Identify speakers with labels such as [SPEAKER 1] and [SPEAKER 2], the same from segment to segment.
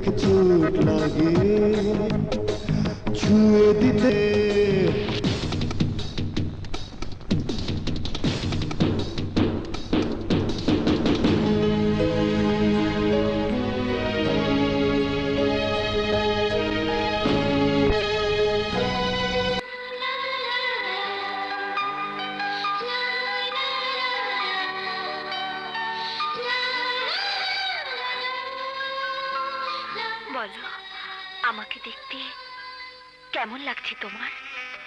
[SPEAKER 1] ঠিক চোট লাগে ছুঁয়ে দিতে।
[SPEAKER 2] বলো, আমাকে দেখতে কেমন লাগছে তোমার?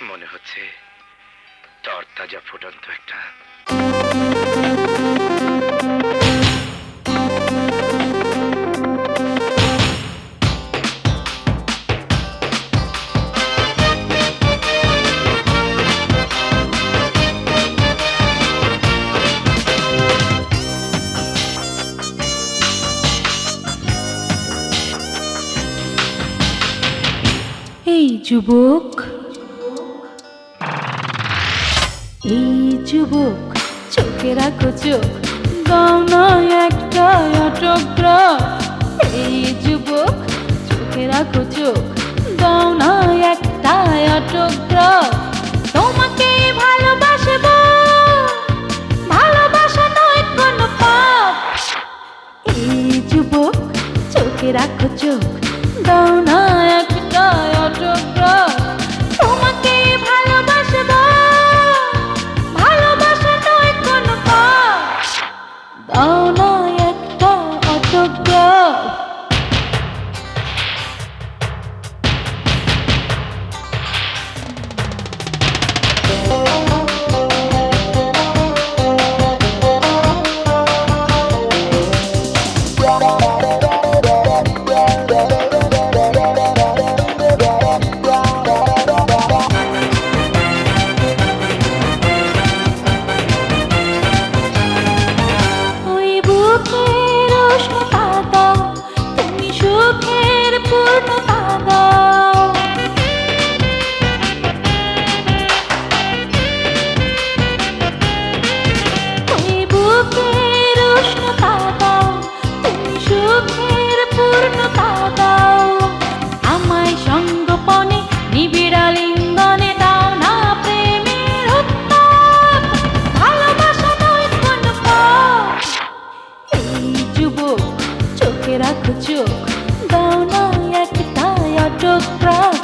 [SPEAKER 3] মনে হচ্ছে তরতাজা ফুটন্ত একটা
[SPEAKER 4] এই যুবক, এই যুবক, চোখে রাখো চোখ, দাও না একটা অটোগ্রাফ। এই যুবক, চোখে রাখো চোখ, দাও না একটা অটোগ্রাফ। তোমাকে ভালোবাসবো, ভালোবাসা নয় কোনো পাপ। এই যুবক, চোখে রাখো চোখ, দাও না একটা অটোগ্রাফ। তোমাকে ভালোবাসবো, ভালোবাসা নয় কোনো পাপ। দাও না একটা অটোগ্রাফ। ওই বুকের উষ্ণতা দাও, তুমি সুখের পূর্ণতা দাও। ওই বুকের উষ্ণতা দাও, তুমি সুখের পূর্ণতা দাও। আমায় সঙ্গোপনে নিবিড় আলিঙ্গনে দাও না প্রেমের উত্তাপ। ভালোবাসা নয় কোনো পাপ। এই যুবক, চোখে রাখো চোখ, দাও না একটা অটোগ্রাফ।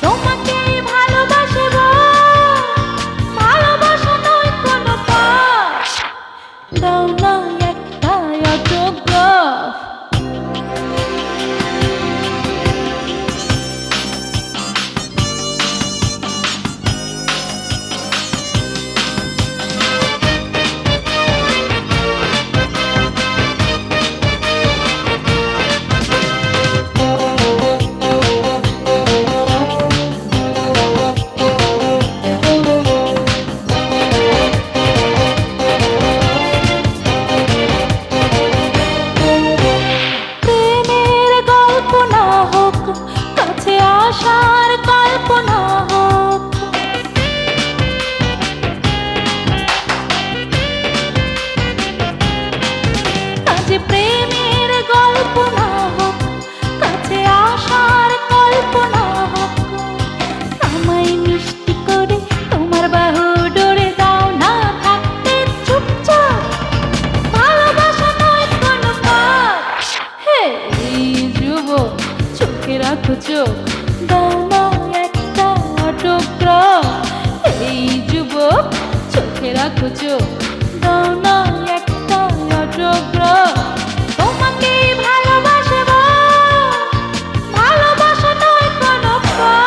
[SPEAKER 4] তোমাকে ভালোবাসবো, ভালোবাসা নয় কোনো পাপ। দাও না একটা অটোগ্রাফ। প্রেমের গল্প না হোক, কাছে আসার কল্পনা হোক। কাছে প্রেমের গল্প না হোক, কাছে আসার কল্পনা হোক। আমায় মিষ্টি করে তোমার বাহু ডোরে দাও না থাকতে চুপচাপ। ভালোবাসা নয় কোনো পাপ। এই যুবক, চোখে রাখো চোখ, দাও না একটা অটোগ্রাফ। এই যুবক, চোখে রাখো চোখ, দাও না একটা অটোগ্রাফ। তোমাকে ভালোবাসবো, ভালোবাসা নয় কোনো পাপ।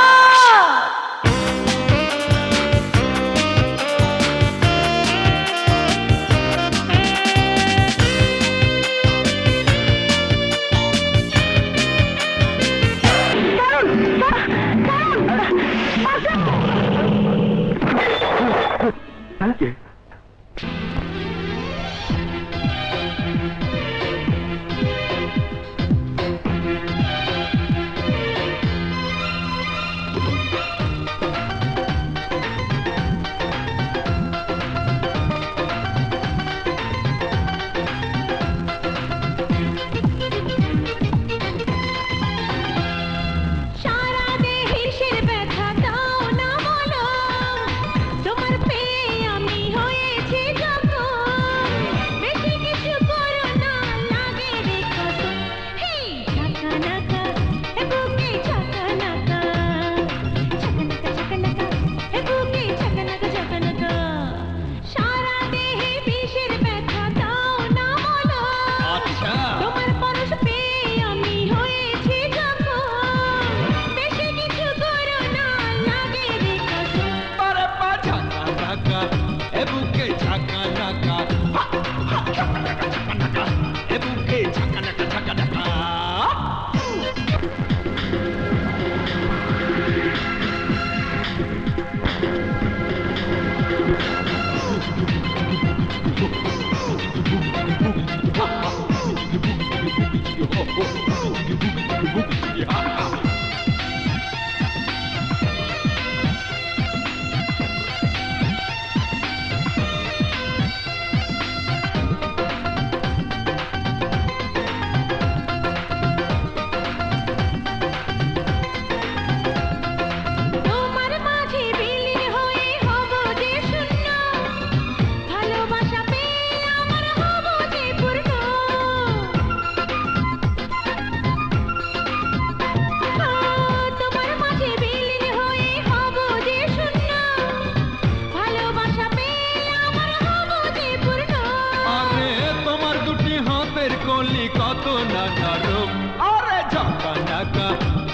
[SPEAKER 5] কত নানা রূপ আরে ঝাঁকা নাকা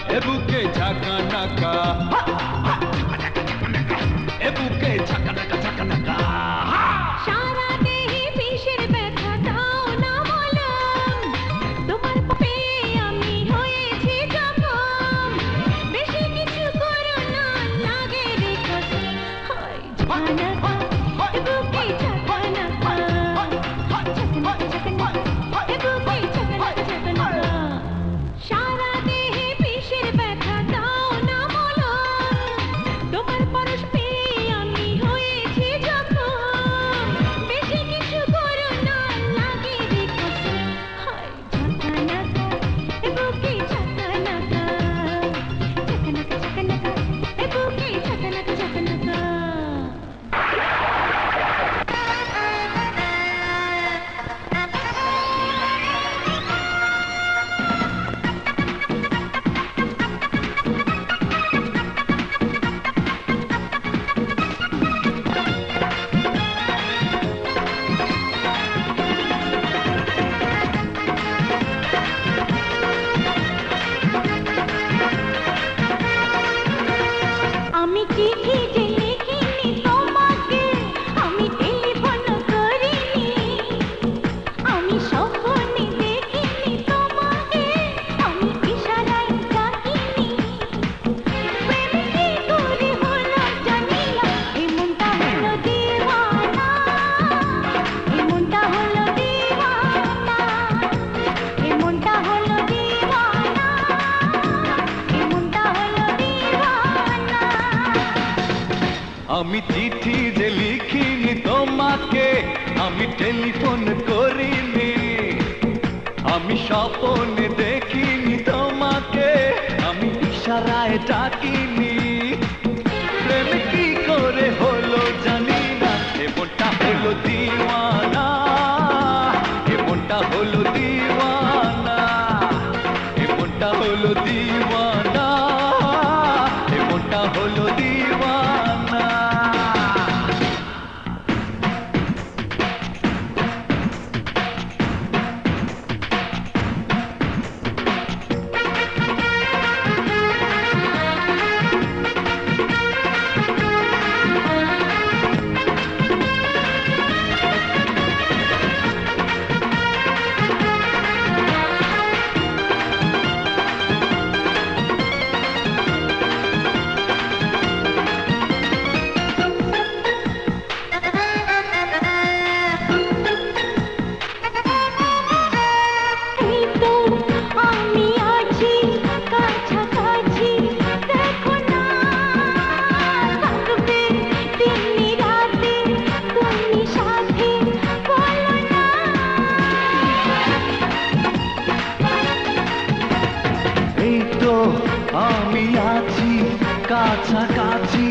[SPEAKER 5] এ বুকে ঝাঁকা নাকা এ বুকে ঝাঁকা নাকা ঝাঁকা নাকা
[SPEAKER 4] সারা দেহে বিষের ব্যথা দাও না মলম তোমার পাপে আমি হয়েছি জখম বেশি কিছু করো না লাগে রে কসম হায় ঝানাকা এ বুকে ঝানাকা এ বুকে ঝানাকা সারা দেহে বিষের ব্যথা দাও না মলম তোমার পরশ পেয়ে আমি হয়েছি জখম বেশি কিছু করো না লাগে রে কসম হায় ঝানাকা এ বুকে ঝানাকা এ বুকে ঝানাকা আমি চিঠি যে লিখিনি তোমাকে আমি টেলিফোন করিনি আমি স্বপ্নে দেখিনি তোমাকে আমি ইশারায় ডাকিনি প্রেম কি করে হলো জানি না এমনটা হলো দিওয়ানা এমনটা হলো দিওয়ানা এমনটা হলো দিওয়ানা এমনটা হলো দিওয়ানা
[SPEAKER 5] আমি চিঠি যে লিখিনি তোমাকে আমি টেলিফোন করিনি আমি স্বপ্নে দেখিনি তোমাকে আমি ইশারায় ডাকিনি প্রেম কি করে হলো জানি না এমনটা হলো দিওয়ানা এমনটা হলো দিওয়ানা এমনটা হলো দিওয়ানা এমনটা হলো দিওয়ানা
[SPEAKER 4] এই তো আমি আছি কাছাকাছি দেখো না থাকবে দিন রাতে তুমি সাথে বলো না
[SPEAKER 5] এই তো আমি আছি কাছাকাছি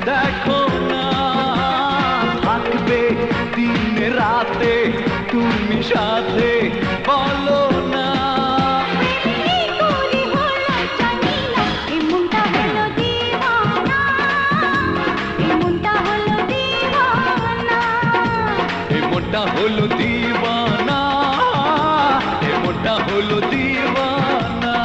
[SPEAKER 5] দেখো না থাকবে দিন রাতে তুমি সাথে বলো না
[SPEAKER 4] কি করে হলো জানি না এমনটা হলো দিওয়ানা এমনটা হলো দিওয়ানা
[SPEAKER 5] এমনটা হলো দিওয়ানা এমনটা হলো দিওয়ানা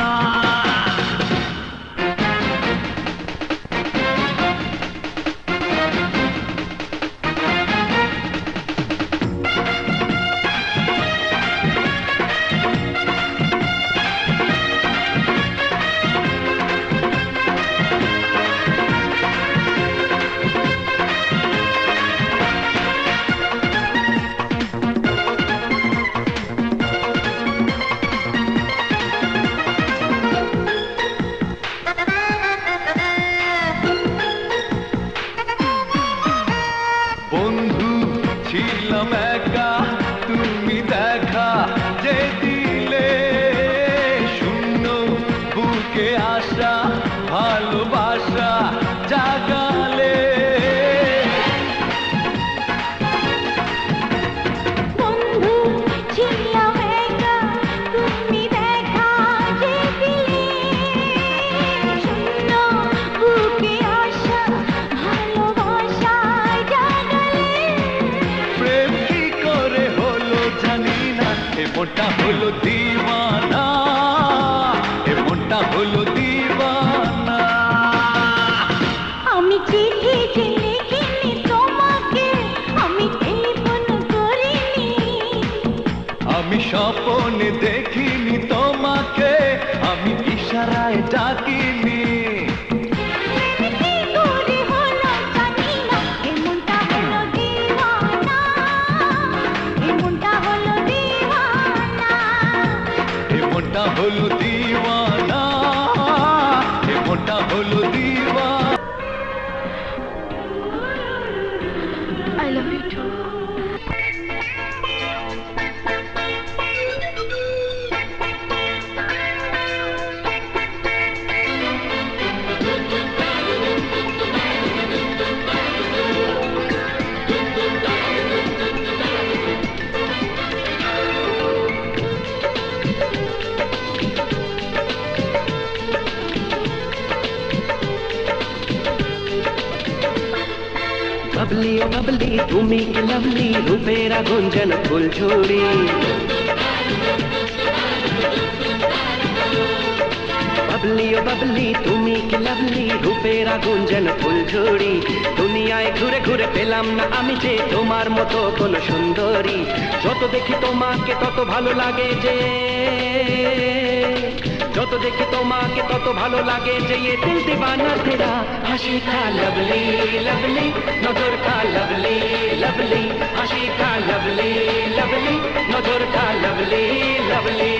[SPEAKER 5] বন্ধু ছিলাম একা তুমি দেখা যে দিলে শূন্য বুকে আসা ভালোবাসা জাগালে
[SPEAKER 4] বন্ধু ছিলাম একা তুমি দেখা যে দিলে শূন্য বুকে আসা ভালোবাসা জাগালে
[SPEAKER 5] প্রেম কি করে হলো জানি না মনটা হলো দিওয়ানা, এ মনটা হলো দিওয়ানা।
[SPEAKER 4] আমি চিঠি লিখিনি তোমাকে, আমি টেলিফোন করিনি,
[SPEAKER 5] আমি স্বপ্নে দেখিনি তোমাকে, আমি ইশারায় ডাকিনি।
[SPEAKER 4] কি করে হলো জানি না, এ মনটা হলো দিওয়ানা, এ মনটা হলো দিওয়ানা।
[SPEAKER 5] এ মনটা হলো দিওয়ানা, এ মনটা হলো দিওয়ানা।
[SPEAKER 2] I love you too.
[SPEAKER 6] Babli ओ बबली তুমি কি লাভলি, রূপের আগুন যেন ফুলঝুরি। बबली ओ बबली তুমি কি লাভলি, রূপের আগুন যেন ফুলঝুরি। দুনিয়ায় ঘুরে ঘুরে পেলাম না আমি যে তোমার মতো কোন সুন্দরী। যত দেখি তোমাকে তত ভালো লাগে যে, যত দেখি তোমাকে তত ভালো লাগে যে, ये दिल दीवाना तेरा। হাসি কা লভলি লভলি, নজর কা লভলি লভলি, হাসি কা লভলি লভলি, নজর কা লভলি লভলি।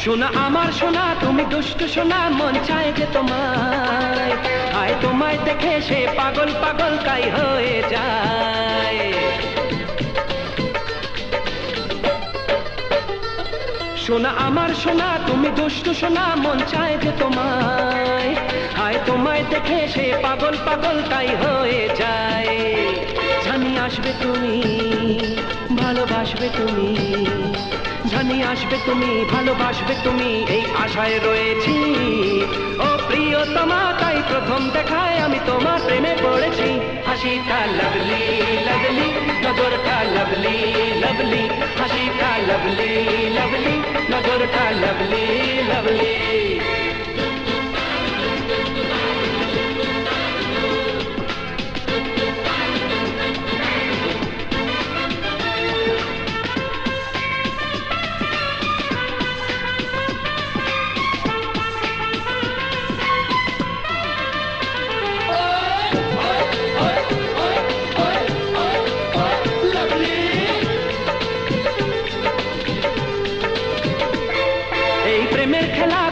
[SPEAKER 6] সোনা আমার সোনা তুমি দুষ্টু সোনা, মন চায় যে তোমায়, আয় তোমায় দেখে সে পাগল পাগল তাই হয়ে যায়। সোনা আমার সোনা তুমি দুষ্টু সোনা, মন চায় যে তোমায়, আয় তোমায় দেখে সে পাগল পাগল তাই হয়ে যায়। জানি আসবে তুমি, ভালোবাসবে তুমি, জানি আসবে তুমি, ভালোবাসবে তুমি, এই আশায় রয়েছি। ও প্রিয়তমা তাই প্রথম দেখায় আমি তোমার প্রেমে পড়েছি। হাসিটা লাভলি লাভলি, নজরটা লাভলি লাভলি, হাসিটা লাভলি লাভলি, নজরটা লাভলি লাভলি।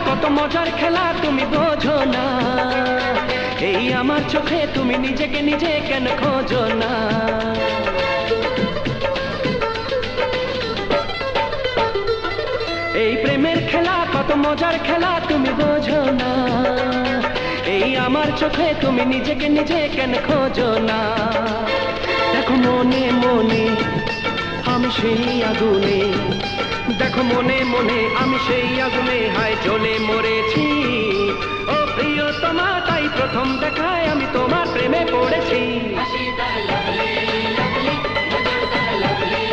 [SPEAKER 6] কত মজার খেলা তুমি বোঝো না, এই আমার চোখে তুমি নিজেকে নিজে কেন খোঁজো না। এই প্রেমের খেলা কত মজার খেলা তুমি বোঝো না, এই আমার চোখে তুমি নিজেকে নিজে কেন খোঁজো না। দেখো মনে মনে আমি সেই আগুনে, দেখো মনে মনে আমি সেই আগুনে হায় জ্বলে মরেছি। ও প্রিয়তমা তাই প্রথম দেখায় আমি তোমার প্রেমে পড়েছি। হাসিটা লাভলি লাভলি, নজরটা লাভলি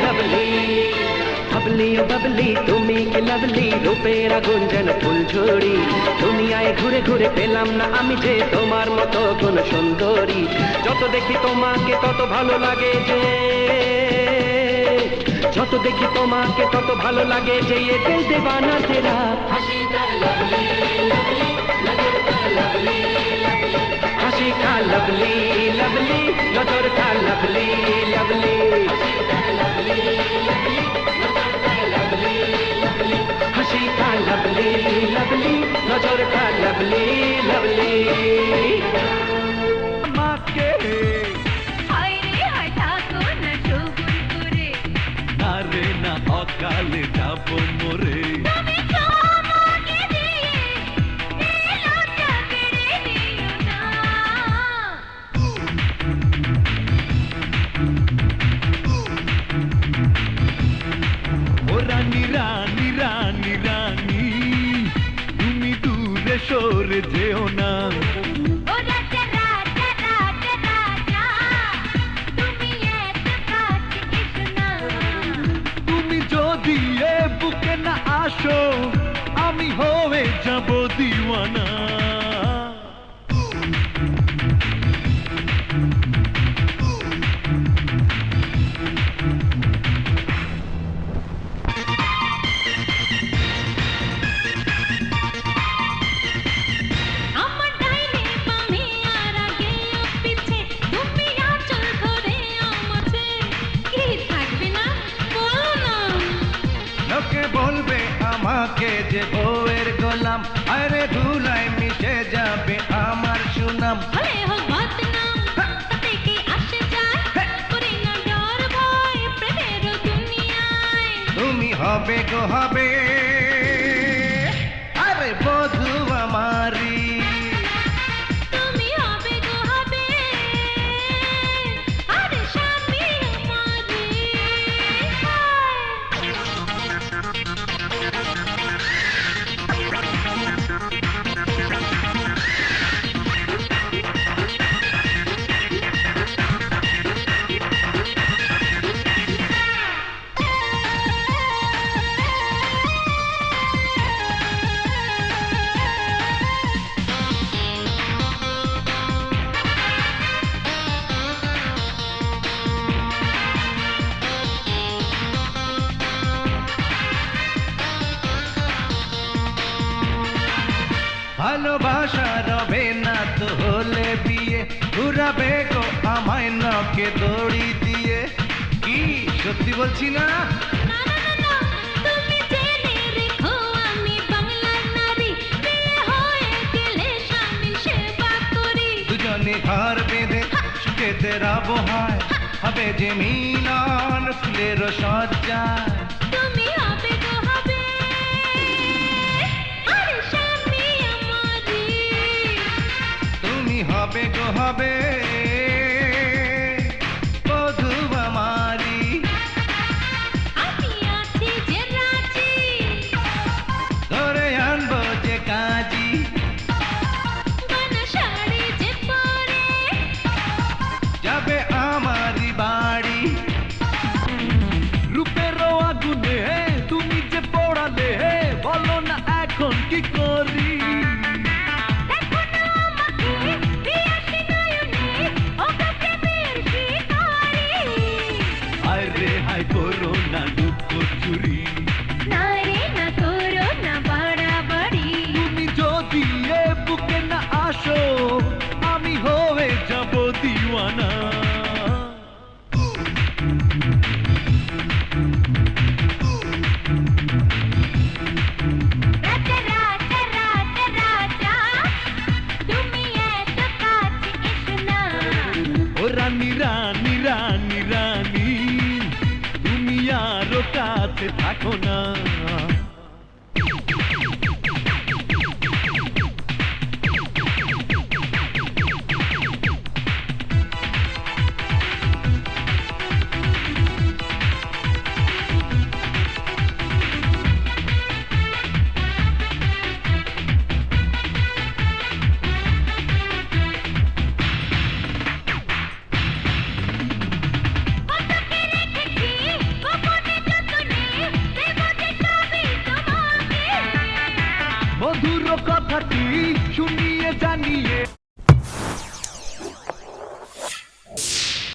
[SPEAKER 6] লাভলি। বাবলি ও বাবলি তুমি কি লাভলি, রূপের আগুন যেন ফুলঝুরি। দুনিয়ায় ঘুরে ঘুরে পেলাম না আমি যে তোমার মতো কোন সুন্দরী। যত দেখি তোমাকে তত ভালো লাগে যে, যত দেখি তোমাকে তত ভালো লাগে যে, ये दिल दीवाना तेरा। হাসিটা লাভলি লাভলি, নজরটা লাভলি লাভলি, হাসিটা লাভলি লাভলি, নজরটা লাভলি লাভলি। হাসিটা লাভলি লাভলি, নজরটা লাভলি লাভলি, হাসিটা লাভলি লাভলি, নজরটা লাভলি লাভলি। মাকে
[SPEAKER 4] হায় রে হায় থাকো না সবুর করে,
[SPEAKER 5] না।
[SPEAKER 4] ও রাজা রাজা রাজা রাজা তুমি এত কাছে এসো না।
[SPEAKER 5] তুমি যদি এ বুকে না আসো আমি হয়ে যাব দিওয়ানা।
[SPEAKER 4] আমার ডাইনে বামে আর আগে ও পিছে তুমি আঁচল ধরে আমাকে কি থাকবে না বলো না।
[SPEAKER 1] লোকে বলবে আমাকে যে বউয়ের গোলাম, আরে ধুলায় মিশে যাবে আমার সুনাম।
[SPEAKER 4] হলে হোক বদনাম তাতে কি আসে যায় করি না ডর ভয় প্রেমের দুনিয়ায়।
[SPEAKER 1] তুমি হবে গো হবে, আরে বধু আমারি।
[SPEAKER 4] তুমি হবে গো হবে আরে স্বামী আমারে।
[SPEAKER 1] ভালোবাসা রবে না তো হলে বিয়ে, ঘুরাবে গো আমায় নকে দড়ি দিয়ে। কি সত্যি বলছি না?
[SPEAKER 4] না না না না তুমি জেনে রেখো আমি বাংলার নারী বিয়ে হয়ে গেলে স্বামী সেবা করি।
[SPEAKER 1] দুজনে ঘর বেঁধে সুখেতে রব হয়, হবে যে মিলন ফুলের সজ্জা।
[SPEAKER 4] তুমি হবে গো হবে আরে স্বামী আমারে।
[SPEAKER 1] তুমি হবে গো হবে বধু আমারি।
[SPEAKER 4] আমি আছি যে রাজি
[SPEAKER 1] ধরে আনবো যে কাজী,
[SPEAKER 4] বানা শাড়ি যে পরে
[SPEAKER 1] যাবে আমারি বাড়ি।
[SPEAKER 5] রূপেরও আগুনে তুমি যে পড়ালে বলো না এখন কি করি।
[SPEAKER 4] দেখো না আমাকে পিয়াসী নয়নে ওগো প্রেমের শিকারি।
[SPEAKER 5] হায় রে হায় করো না দুঃখ চুরি।
[SPEAKER 4] না রে না করো না বাড়াবাড়ি।
[SPEAKER 5] তুমি যদি এ বুকে না আসো আমি হয়ে যাব দিওয়ানা।
[SPEAKER 4] রাজা রাজা রাজা রাজা তুমি এত কাছে এসো না।
[SPEAKER 5] ও রানী রানী রানী রানী তুমি আরো কাছে থাকো না।
[SPEAKER 4] কতকে রেখেছি গোপনে যতনে দেব যে সবই তোমাকে।
[SPEAKER 5] মধুর কথাটি শুনিয়ে জানিয়ে